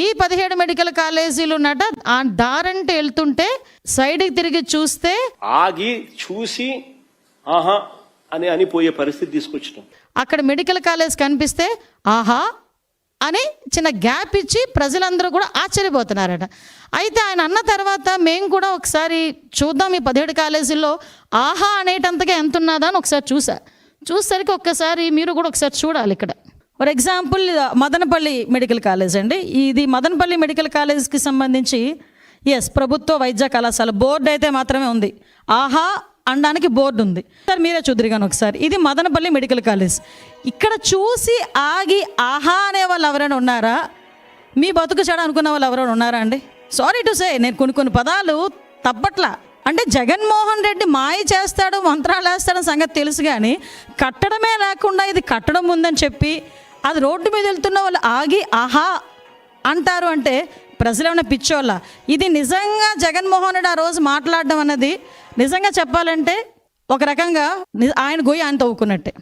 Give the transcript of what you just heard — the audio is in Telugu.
ఈ 17 మెడికల్ కాలేజీలు ఉన్నట ఆ దారంటే వెళ్తుంటే సైడ్కి తిరిగి చూస్తే ఆగి చూసి ఆహా అని అనిపోయే పరిస్థితి తీసుకొచ్చినాం. అక్కడ మెడికల్ కాలేజ్ కనిపిస్తే ఆహా అని చిన్న గ్యాప్ ఇచ్చి ప్రజలందరూ కూడా ఆశ్చర్యపోతున్నారట. అయితే ఆయన అన్న తర్వాత మేము కూడా ఒకసారి చూద్దాం ఈ 17 కాలేజీల్లో ఆహా అనేటంతగా ఎంత ఉన్నదా అని ఒకసారి చూసేసరికి ఒక్కసారి మీరు కూడా ఒకసారి చూడాలి. ఇక్కడ for example Madanapalle medical college అండి. ఇది మదనపల్లి మెడికల్ కాలేజ్కి సంబంధించి ప్రభుత్వ వైద్య కళాశాల బోర్డు అయితే మాత్రమే ఉంది. ఆహా అనడానికి బోర్డు ఉంది. సార్ మీరే చూద్దరుగాను ఒకసారి. ఇది మదనపల్లి మెడికల్ కాలేజ్. ఇక్కడ చూసి ఆగి ఆహా అనే వాళ్ళు ఎవరైనా ఉన్నారా? మీ బతుకు చెడ అనుకున్న వాళ్ళు ఎవరైనా ఉన్నారా అండి? సారీ టు సే, నేను కొన్ని పదాలు తప్పట్లా. అంటే జగన్మోహన్ రెడ్డి మాయ చేస్తాడు, మంత్రాలు వేస్తాడని సంగతి తెలుసు, కానీ కట్టడమే లేకుండా ఇది కట్టడం ఉందని చెప్పి అది రోడ్డు మీద వెళ్తున్న వాళ్ళు ఆగి ఆహా అంటారు అంటే ప్రజలు ఏమైనా పిచ్చోళ్ళ? ఇది నిజంగా జగన్మోహన్ రెడ్డి ఆ రోజు మాట్లాడడం అన్నది నిజంగా చెప్పాలంటే ఒక రకంగా ఆయన గొయ్యి ఆయన తవ్వుకున్నట్టే.